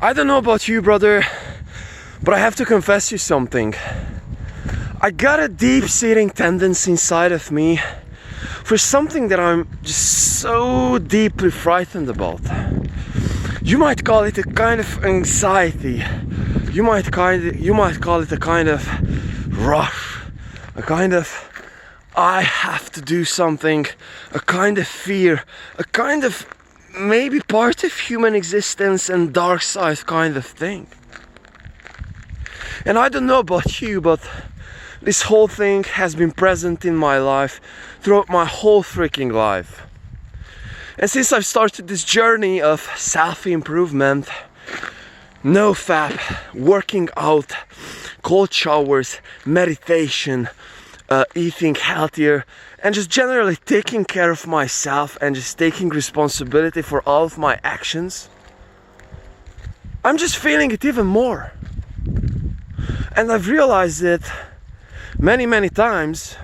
I don't know about you, brother, but I have to confess you something. I got a deep-seating tendency inside of me for something that I'm just so deeply frightened about. You might call it a kind of anxiety. You might call it a kind of rush, a kind of I have to do something, a kind of fear, a kind of maybe part of human existence and dark side kind of thing. And I don't know about you, but this whole thing has been present in my life throughout my whole freaking life. And since I've started this journey of self-improvement, Nofap, working out, cold showers, meditation, eating healthier, and just generally taking care of myself and just taking responsibility for all of my actions, I'm just feeling it even more. And I've realized it many times.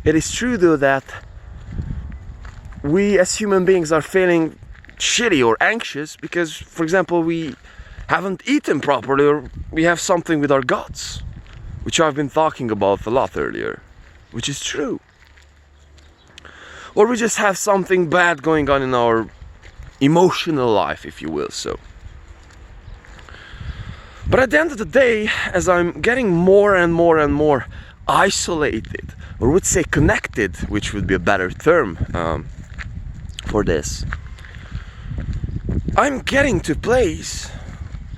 It is true though that we as human beings are feeling shitty or anxious because, for example, we haven't eaten properly or we have something with our guts, which I've been talking about a lot earlier, which is true. Or we just have something bad going on in our emotional life, if you will, so. But at the end of the day, as I'm getting more and more isolated, or would say connected, which would be a better term for this, I'm getting to a place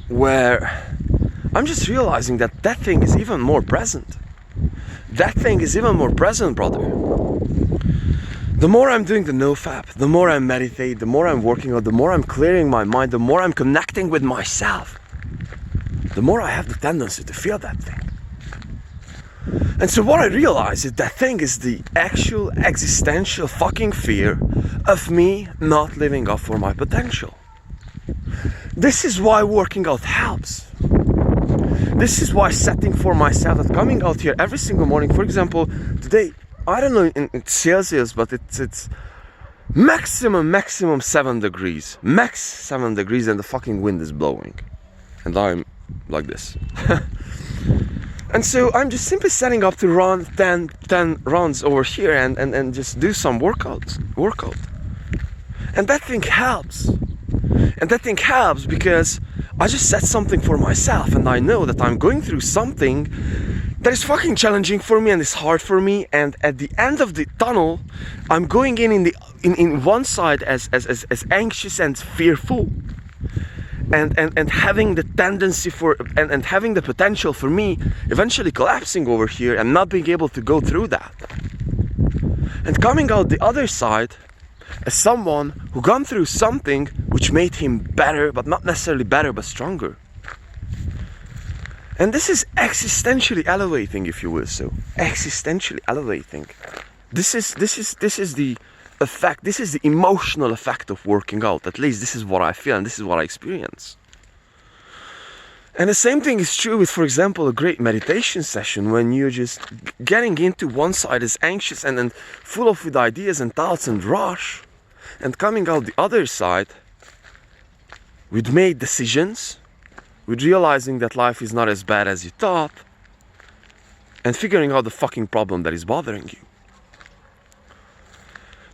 where I'm just realizing that that thing is even more present. That thing is even more present, brother. The more I'm doing the Nofap, the more I meditate, the more I'm working out, the more I'm clearing my mind, the more I'm connecting with myself, the more I have the tendency to feel that thing. And so what I realize is that thing is the actual existential fucking fear of me not living up for my potential. This is why working out helps. This is why setting for myself that coming out here every single morning, for example, today, I don't know in Celsius, but it's maximum 7 degrees. Max 7 degrees and the fucking wind is blowing. And I'm like this. And so I'm just simply setting up to run 10 runs over here and just do some workout. And that thing helps. And that thing helps because I just set something for myself and I know that I'm going through something that is fucking challenging for me and is hard for me, and at the end of the tunnel I'm going in one side as anxious and fearful and having the tendency for and having the potential for me eventually collapsing over here and not being able to go through that, and coming out the other side as someone who gone through something which made him better, but not necessarily better, but stronger. And this is existentially elevating, if you will, so existentially elevating. This is the effect, this is the emotional effect of working out. At least this is what I feel and this is what I experience. And the same thing is true with, for example, a great meditation session when you're just getting into one side as anxious and then full of with ideas and thoughts and rush, and coming out the other side with made decisions, with realizing that life is not as bad as you thought, and figuring out the fucking problem that is bothering you.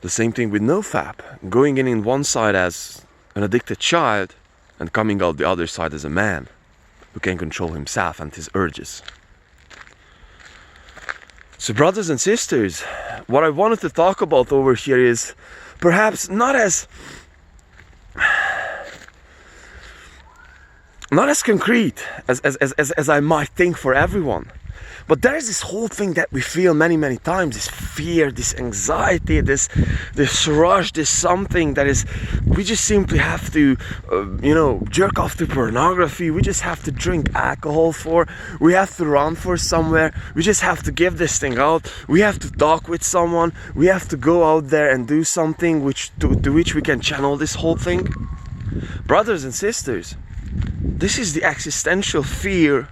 The same thing with Nofap, going in one side as an addicted child and coming out the other side as a man who can control himself and his urges. So brothers and sisters, what I wanted to talk about over here is perhaps not as concrete as I might think for everyone. But there is this whole thing that we feel many times, this fear, this anxiety, this rush, this something that is, we just simply have to, jerk off to pornography, we just have to drink alcohol for, we have to run for somewhere, we just have to give this thing out, we have to talk with someone, we have to go out there and do something to which we can channel this whole thing. Brothers and sisters, this is the existential fear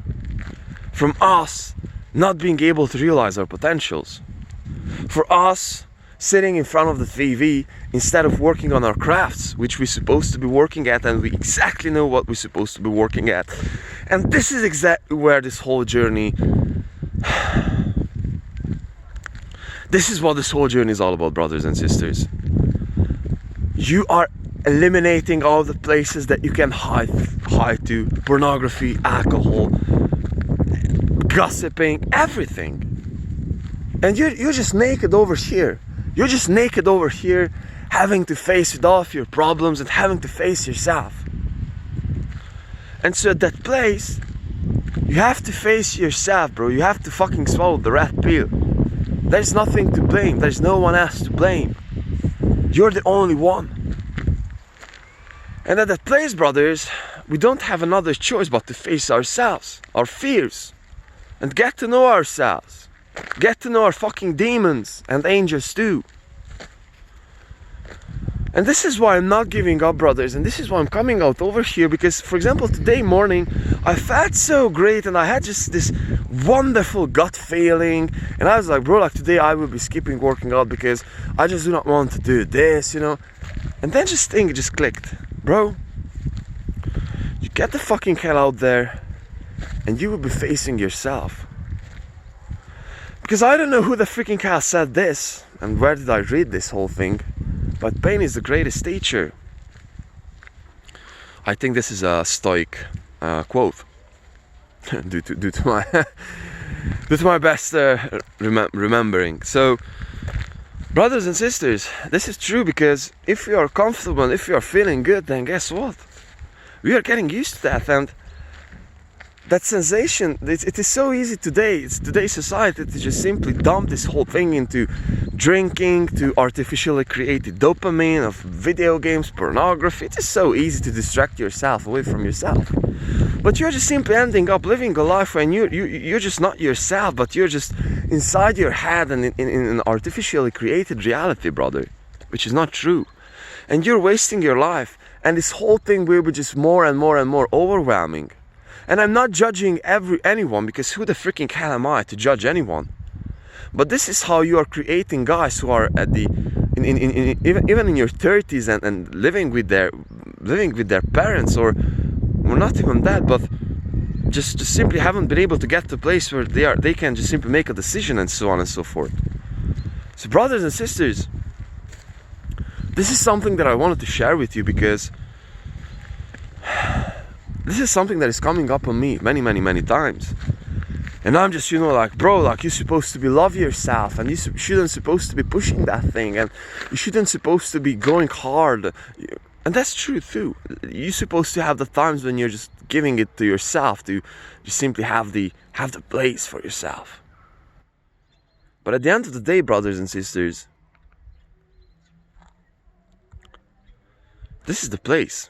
from us not being able to realize our potentials. For us sitting in front of the TV instead of working on our crafts, which we're supposed to be working at, and we exactly know what we're supposed to be working at. And this is exactly where this whole journey, this is what this whole journey is all about, brothers and sisters. You are eliminating all the places that you can hide to: pornography, alcohol, gossiping, everything. And you're just naked over here. You're just naked over here, having to face with all of your problems and having to face yourself. And so at that place, you have to face yourself, bro. You have to fucking swallow the red pill. There's nothing to blame. There's no one else to blame. You're the only one. And at that place, brothers, we don't have another choice but to face ourselves, our fears, and get to know ourselves. Get to know our fucking demons and angels too. And this is why I'm not giving up, brothers, and this is why I'm coming out over here, because, for example, today morning I felt so great and I had just this wonderful gut feeling, and I was like, bro, like today I will be skipping working out because I just do not want to do this, you know. And then just thing just clicked. Bro, you get the fucking hell out there and you will be facing yourself. Because I don't know who the freaking hell said this and where did I read this whole thing, but pain is the greatest teacher. I think this is a Stoic quote due to my best remembering. So, brothers and sisters, this is true, because if you are comfortable, if you are feeling good, then guess what? We are getting used to that, and that sensation, it is so easy today. It's today's society to just simply dump this whole thing into drinking, to artificially created dopamine of video games, pornography. It is so easy to distract yourself away from yourself. But you're just simply ending up living a life when you're just not yourself, but you're just inside your head and in an artificially created reality, brother, which is not true. And you're wasting your life, and this whole thing will be just more and more and more overwhelming. And I'm not judging anyone, because who the freaking hell am I to judge anyone? But this is how you are creating guys who are at the even in your 30s and living with their parents, or not even that, but just simply haven't been able to get to a place where they can just simply make a decision, and so on and so forth. So, brothers and sisters, this is something that I wanted to share with you, because this is something that is coming up on me many times. And I'm just, like, bro, like, you're supposed to be love yourself, and you shouldn't supposed to be pushing that thing, and you shouldn't supposed to be going hard. And that's true too. You're supposed to have the times when you're just giving it to yourself, to just simply have the place for yourself. But at the end of the day, brothers and sisters, this is the place.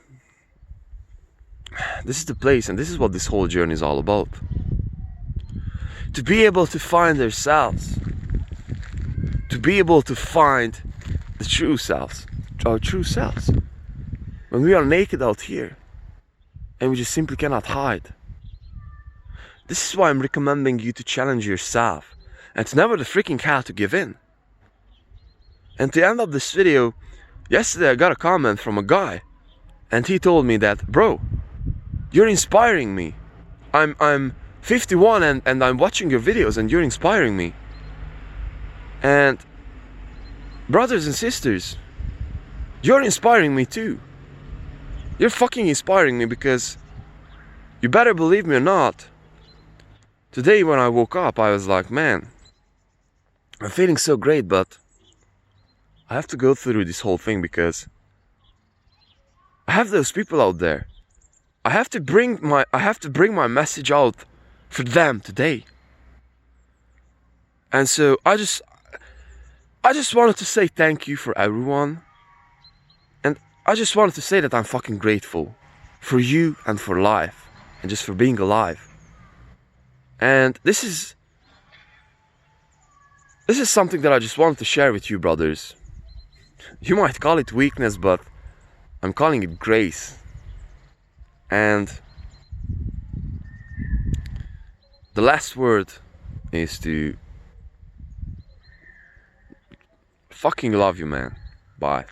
This is the place, and this is what this whole journey is all about. To be able to find ourselves, to be able to find the true selves, our true selves. When we are naked out here, and we just simply cannot hide. This is why I'm recommending you to challenge yourself, and to never the freaking hell to give in. And to end up this video, yesterday I got a comment from a guy, and he told me that, bro, you're inspiring me. I'm 51 and I'm watching your videos and you're inspiring me. And brothers and sisters, you're inspiring me too. You're fucking inspiring me, because you better believe me or not, today when I woke up I was like, man, I'm feeling so great, but I have to go through this whole thing, because I have those people out there. I have to bring my message out for them today. And so I just wanted to say thank you for everyone. And I just wanted to say that I'm fucking grateful for you and for life, and just for being alive. And this is something that I just wanted to share with you, brothers. You might call it weakness, but I'm calling it grace. And the last word is to fucking love you, man. Bye.